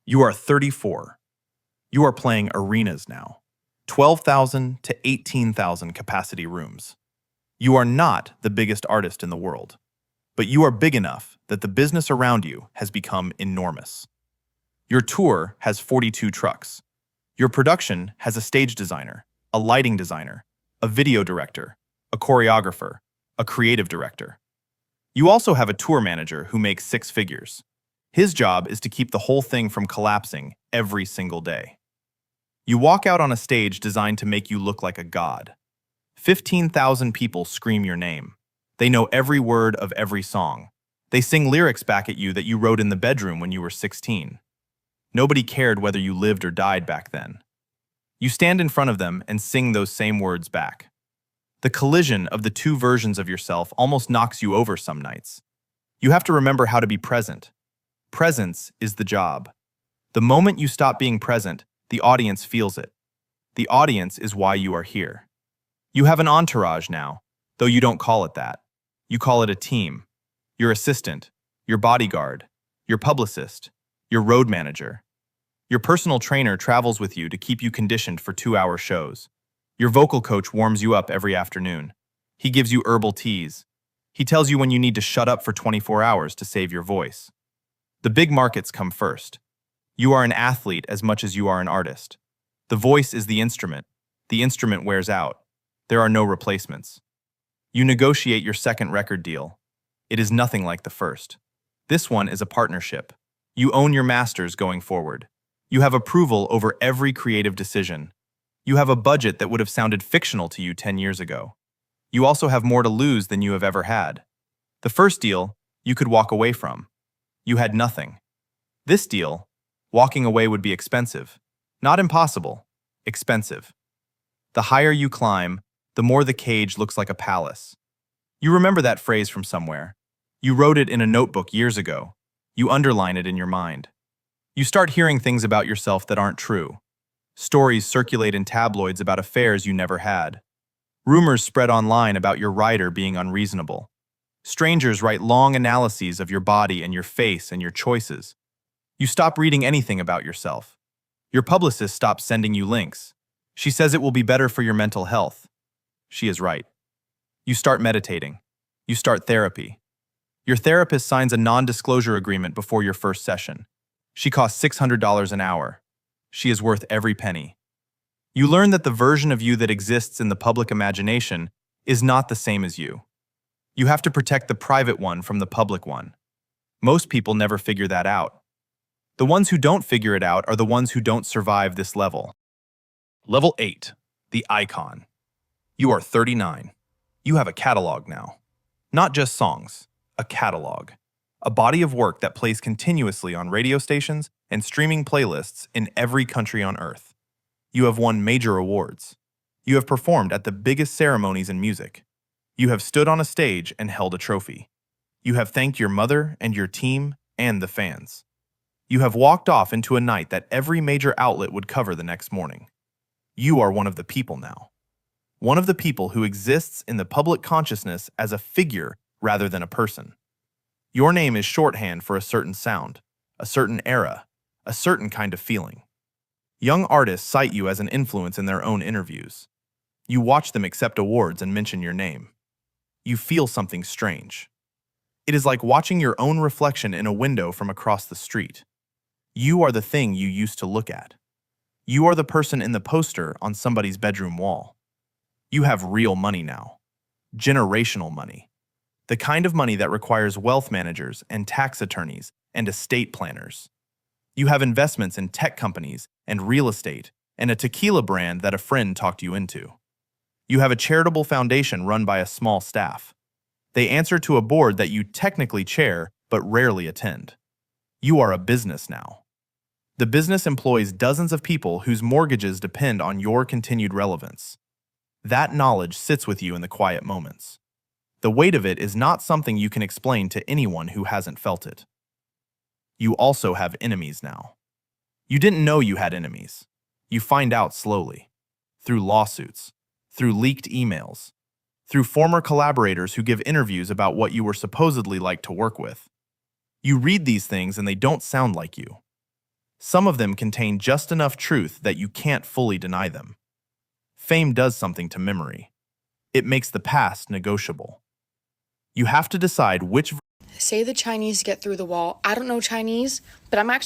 You are 34. You are playing arenas now. 12,000 to 18,000 capacity rooms. You are not the biggest artist in the world, but you are big enough that the business around you has become enormous. Your tour has 42 trucks. Your production has a stage designer, a lighting designer, a video director, a choreographer, a creative director. You also have a tour manager who makes six figures. His job is to keep the whole thing from collapsing every single day. You walk out on a stage designed to make you look like a god. 15,000 people scream your name. They know every word of every song. They sing lyrics back at you that you wrote in the bedroom when you were 16. Nobody cared whether you lived or died back then. You stand in front of them and sing those same words back. The collision of the two versions of yourself almost knocks you over some nights. You have to remember how to be present. Presence is the job. The moment you stop being present, the audience feels it. The audience is why you are here. You have an entourage now, though you don't call it that. You call it a team. Your assistant, your bodyguard, your publicist, your road manager. Your personal trainer travels with you to keep you conditioned for 2-hour shows. Your vocal coach warms you up every afternoon. He gives you herbal teas. He tells you when you need to shut up for 24 hours to save your voice. The big markets come first. You are an athlete as much as you are an artist. The voice is the instrument. The instrument wears out. There are no replacements. You negotiate your second record deal. It is nothing like the first. This one is a partnership. You own your masters going forward. You have approval over every creative decision. You have a budget that would have sounded fictional to you 10 years ago. You also have more to lose than you have ever had. The first deal, you could walk away from. You had nothing. This deal, walking away would be expensive. Not impossible, expensive. The higher you climb, the more the cage looks like a palace. You remember that phrase from somewhere. You wrote it in a notebook years ago. You underline it in your mind. You start hearing things about yourself that aren't true. Stories circulate in tabloids about affairs you never had. Rumors spread online about your writer being unreasonable. Strangers write long analyses of your body and your face and your choices. You stop reading anything about yourself. Your publicist stops sending you links. She says it will be better for your mental health. She is right. You start meditating. You start therapy. Your therapist signs a non-disclosure agreement before your first session. She costs $600 an hour. She is worth every penny. You learn that the version of you that exists in the public imagination is not the same as you. You have to protect the private one from the public one. Most people never figure that out. The ones who don't figure it out are the ones who don't survive this level. Level 8, the icon. You are 39. You have a catalog now. Not just songs, a catalog. A body of work that plays continuously on radio stations and streaming playlists in every country on Earth. You have won major awards. You have performed at the biggest ceremonies in music. You have stood on a stage and held a trophy. You have thanked your mother and your team and the fans. You have walked off into a night that every major outlet would cover the next morning. You are one of the people now. One of the people who exists in the public consciousness as a figure rather than a person. Your name is shorthand for a certain sound, a certain era, a certain kind of feeling. Young artists cite you as an influence in their own interviews. You watch them accept awards and mention your name. You feel something strange. It is like watching your own reflection in a window from across the street. You are the thing you used to look at. You are the person in the poster on somebody's bedroom wall. You have real money now. Generational money. The kind of money that requires wealth managers and tax attorneys and estate planners. You have investments in tech companies and real estate and a tequila brand that a friend talked you into. You have a charitable foundation run by a small staff. They answer to a board that you technically chair but rarely attend. You are a business now. The business employs dozens of people whose mortgages depend on your continued relevance. That knowledge sits with you in the quiet moments. The weight of it is not something you can explain to anyone who hasn't felt it. You also have enemies now. You didn't know you had enemies. You find out slowly. Through lawsuits, through leaked emails, through former collaborators who give interviews about what you were supposedly like to work with. You read these things and they don't sound like you. Some of them contain just enough truth that you can't fully deny them. Fame does something to memory. It makes the past negotiable. You have to decide which. Say the Chinese get through the wall. I don't know Chinese, but I'm actually